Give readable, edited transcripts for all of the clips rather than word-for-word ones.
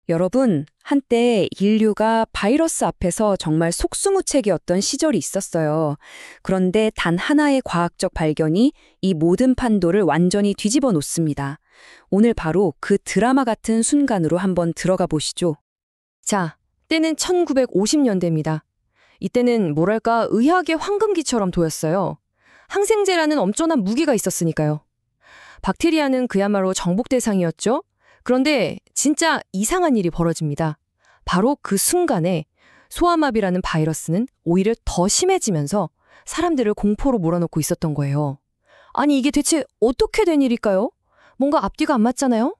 여러분, 한때 인류가 바이러스 앞에서 정말 속수무책이었던 시절이 있었어요. 그런데 단 하나의 과학적 발견이 이 모든 판도를 완전히 뒤집어 놓습니다. 오늘 바로 그 드라마 같은 순간으로 한번 들어가 보시죠. 자, 때는 1950년대입니다. 이때는 뭐랄까 의학의 황금기처럼 보였어요. 항생제라는 엄청난 무기가 있었으니까요. 박테리아는 그야말로 정복 대상이었죠. 그런데 진짜 이상한 일이 벌어집니다. 바로 그 순간에 소아마비라는 바이러스는 오히려 더 심해지면서 사람들을 공포로 몰아넣고 있었던 거예요. 아니 이게 대체 어떻게 된 일일까요? 뭔가 앞뒤가 안 맞잖아요?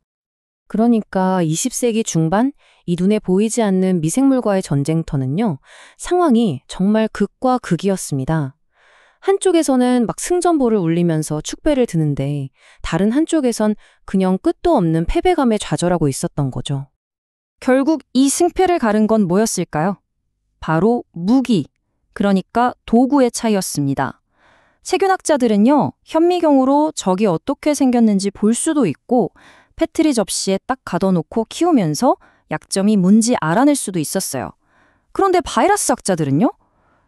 그러니까 20세기 중반 이 눈에 보이지 않는 미생물과의 전쟁터는요, 상황이 정말 극과 극이었습니다. 한쪽에서는 막 승전보를 울리면서 축배를 드는데 다른 한쪽에선 그냥 끝도 없는 패배감에 좌절하고 있었던 거죠. 결국 이 승패를 가른 건 뭐였을까요? 바로 무기, 그러니까 도구의 차이였습니다. 세균학자들은요, 현미경으로 적이 어떻게 생겼는지 볼 수도 있고 페트리 접시에 딱 가둬놓고 키우면서 약점이 뭔지 알아낼 수도 있었어요. 그런데 바이러스 학자들은요?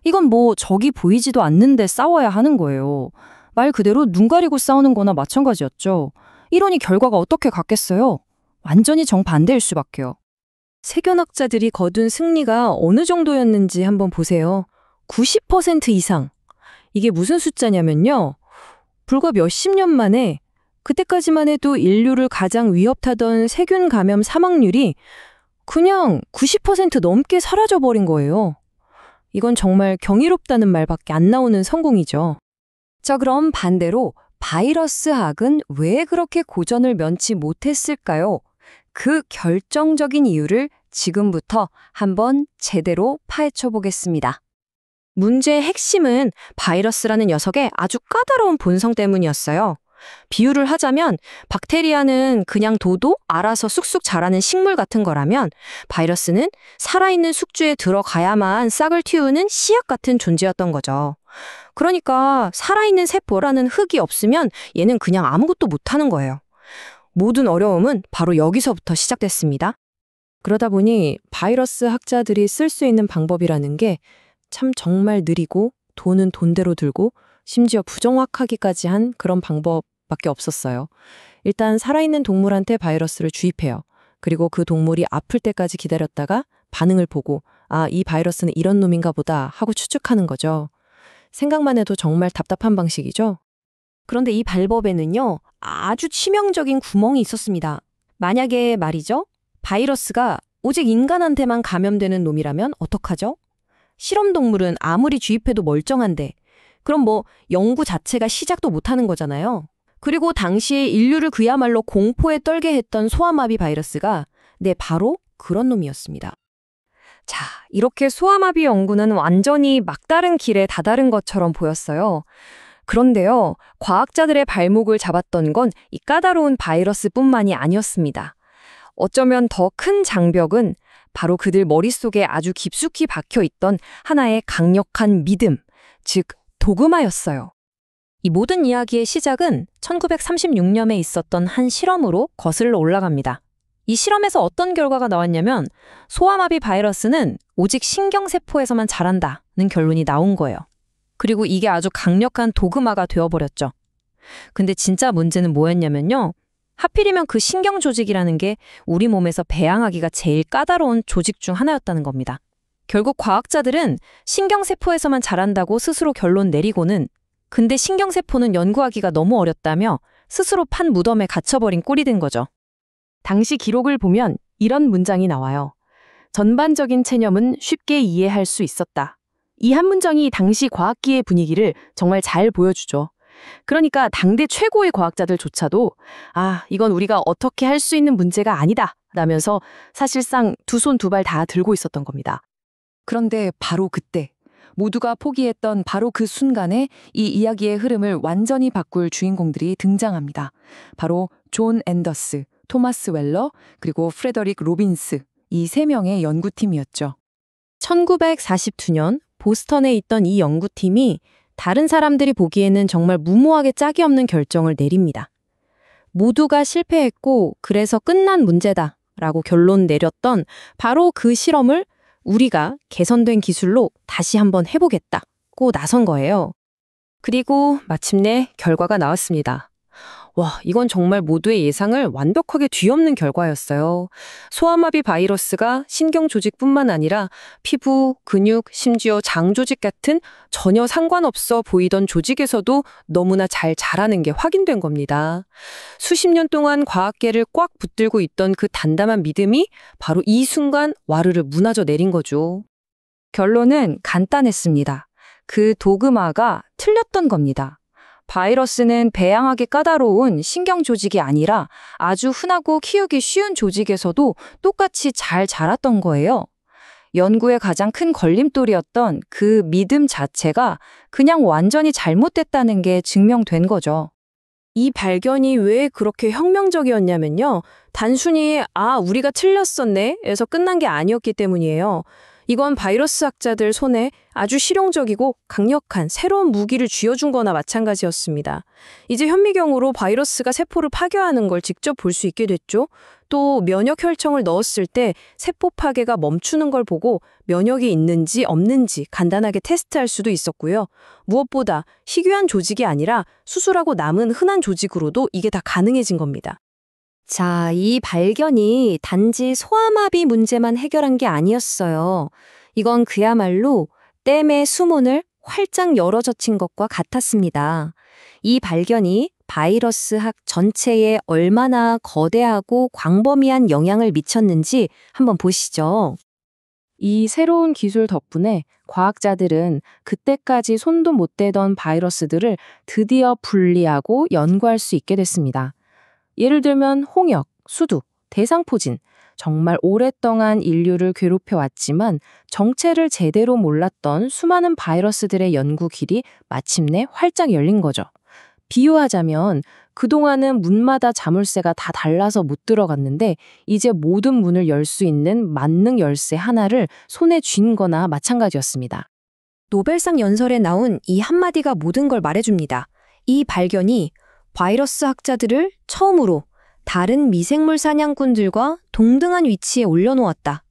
이건 뭐 적이 보이지도 않는데 싸워야 하는 거예요. 말 그대로 눈 가리고 싸우는 거나 마찬가지였죠. 이러니 결과가 어떻게 같겠어요? 완전히 정반대일 수밖에요. 세균학자들이 거둔 승리가 어느 정도였는지 한번 보세요. 90% 이상. 이게 무슨 숫자냐면요. 불과 몇십 년 만에 그때까지만 해도 인류를 가장 위협하던 세균 감염 사망률이 그냥 90% 넘게 사라져버린 거예요. 이건 정말 경이롭다는 말밖에 안 나오는 성공이죠. 자, 그럼 반대로 바이러스학은 왜 그렇게 고전을 면치 못했을까요? 그 결정적인 이유를 지금부터 한번 제대로 파헤쳐 보겠습니다. 문제의 핵심은 바이러스라는 녀석의 아주 까다로운 본성 때문이었어요. 비유를 하자면 박테리아는 그냥 둬도 알아서 쑥쑥 자라는 식물 같은 거라면 바이러스는 살아있는 숙주에 들어가야만 싹을 틔우는 씨앗 같은 존재였던 거죠. 그러니까 살아있는 세포라는 흙이 없으면 얘는 그냥 아무것도 못하는 거예요. 모든 어려움은 바로 여기서부터 시작됐습니다. 그러다 보니 바이러스 학자들이 쓸 수 있는 방법이라는 게 참 정말 느리고 돈은 돈대로 들고 심지어 부정확하기까지 한 그런 방법밖에 없었어요. 일단 살아있는 동물한테 바이러스를 주입해요. 그리고 그 동물이 아플 때까지 기다렸다가 반응을 보고 아, 이 바이러스는 이런 놈인가 보다 하고 추측하는 거죠. 생각만 해도 정말 답답한 방식이죠. 그런데 이 방법에는요, 아주 치명적인 구멍이 있었습니다. 만약에 말이죠, 바이러스가 오직 인간한테만 감염되는 놈이라면 어떡하죠? 실험동물은 아무리 주입해도 멀쩡한데 그럼 뭐 연구 자체가 시작도 못하는 거잖아요. 그리고 당시에 인류를 그야말로 공포에 떨게 했던 소아마비 바이러스가 바로 그런 놈이었습니다. 자, 이렇게 소아마비 연구는 완전히 막다른 길에 다다른 것처럼 보였어요. 그런데요, 과학자들의 발목을 잡았던 건 이 까다로운 바이러스뿐만이 아니었습니다. 어쩌면 더 큰 장벽은 바로 그들 머릿속에 아주 깊숙이 박혀있던 하나의 강력한 믿음, 즉 도그마였어요. 이 모든 이야기의 시작은 1936년에 있었던 한 실험으로 거슬러 올라갑니다. 이 실험에서 어떤 결과가 나왔냐면 소아마비 바이러스는 오직 신경세포에서만 자란다는 결론이 나온 거예요. 그리고 이게 아주 강력한 도그마가 되어버렸죠. 근데 진짜 문제는 뭐였냐면요. 하필이면 그 신경조직이라는 게 우리 몸에서 배양하기가 제일 까다로운 조직 중 하나였다는 겁니다. 결국 과학자들은 신경세포에서만 자란다고 스스로 결론 내리고는 근데 신경세포는 연구하기가 너무 어렵다며 스스로 판 무덤에 갇혀버린 꼴이 된 거죠. 당시 기록을 보면 이런 문장이 나와요. 전반적인 체념은 쉽게 이해할 수 있었다. 이 한 문장이 당시 과학계의 분위기를 정말 잘 보여주죠. 그러니까 당대 최고의 과학자들조차도 아, 이건 우리가 어떻게 할 수 있는 문제가 아니다 라면서 사실상 두 손 두 발 다 들고 있었던 겁니다. 그런데 바로 그때 모두가 포기했던 바로 그 순간에 이 이야기의 흐름을 완전히 바꿀 주인공들이 등장합니다. 바로 존 앤더스, 토마스 웰러, 그리고 프레더릭 로빈스, 이 세 명의 연구팀이었죠. 1942년 보스턴에 있던 이 연구팀이 다른 사람들이 보기에는 정말 무모하게 짝이 없는 결정을 내립니다. 모두가 실패했고 그래서 끝난 문제다 라고 결론 내렸던 바로 그 실험을 우리가 개선된 기술로 다시 한번 해보겠다고 나선 거예요. 그리고 마침내 결과가 나왔습니다. 와, 이건 정말 모두의 예상을 완벽하게 뒤엎는 결과였어요. 소아마비 바이러스가 신경 조직뿐만 아니라 피부, 근육, 심지어 장 조직 같은 전혀 상관없어 보이던 조직에서도 너무나 잘 자라는 게 확인된 겁니다. 수십 년 동안 과학계를 꽉 붙들고 있던 그 단단한 믿음이 바로 이 순간 와르르 무너져 내린 거죠. 결론은 간단했습니다. 그 도그마가 틀렸던 겁니다. 바이러스는 배양하기 까다로운 신경 조직이 아니라 아주 흔하고 키우기 쉬운 조직에서도 똑같이 잘 자랐던 거예요. 연구의 가장 큰 걸림돌이었던 그 믿음 자체가 그냥 완전히 잘못됐다는 게 증명된 거죠. 이 발견이 왜 그렇게 혁명적이었냐면요. 단순히 우리가 틀렸었네 에서 끝난 게 아니었기 때문이에요. 이건 바이러스 학자들 손에 아주 실용적이고 강력한 새로운 무기를 쥐어준 거나 마찬가지였습니다. 이제 현미경으로 바이러스가 세포를 파괴하는 걸 직접 볼 수 있게 됐죠. 또 면역 혈청을 넣었을 때 세포 파괴가 멈추는 걸 보고 면역이 있는지 없는지 간단하게 테스트할 수도 있었고요. 무엇보다 희귀한 조직이 아니라 수술하고 남은 흔한 조직으로도 이게 다 가능해진 겁니다. 자, 이 발견이 단지 소아마비 문제만 해결한 게 아니었어요. 이건 그야말로 댐의 수문을 활짝 열어젖힌 것과 같았습니다. 이 발견이 바이러스 학 전체에 얼마나 거대하고 광범위한 영향을 미쳤는지 한번 보시죠. 이 새로운 기술 덕분에 과학자들은 그때까지 손도 못 대던 바이러스들을 드디어 분리하고 연구할 수 있게 됐습니다. 예를 들면 홍역, 수두, 대상포진, 정말 오랫동안 인류를 괴롭혀왔지만 정체를 제대로 몰랐던 수많은 바이러스들의 연구 길이 마침내 활짝 열린 거죠. 비유하자면 그동안은 문마다 자물쇠가 다 달라서 못 들어갔는데 이제 모든 문을 열 수 있는 만능 열쇠 하나를 손에 쥔 거나 마찬가지였습니다. 노벨상 연설에 나온 이 한마디가 모든 걸 말해줍니다. 이 발견이 바이러스 학자들을 처음으로 다른 미생물 사냥꾼들과 동등한 위치에 올려놓았다.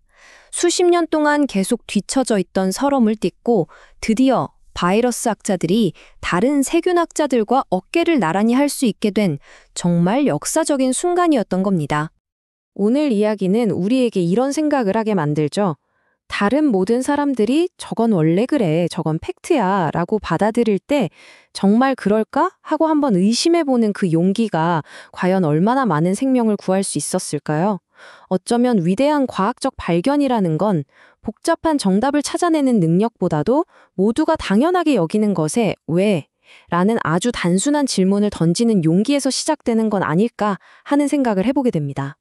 수십 년 동안 계속 뒤처져 있던 서름을 딛고 드디어 바이러스 학자들이 다른 세균학자들과 어깨를 나란히 할 수 있게 된 정말 역사적인 순간이었던 겁니다. 오늘 이야기는 우리에게 이런 생각을 하게 만들죠. 다른 모든 사람들이 저건 원래 그래, 저건 팩트야 라고 받아들일 때 정말 그럴까? 하고 한번 의심해보는 그 용기가 과연 얼마나 많은 생명을 구할 수 있었을까요? 어쩌면 위대한 과학적 발견이라는 건 복잡한 정답을 찾아내는 능력보다도 모두가 당연하게 여기는 것에 왜? 라는 아주 단순한 질문을 던지는 용기에서 시작되는 건 아닐까 하는 생각을 해보게 됩니다.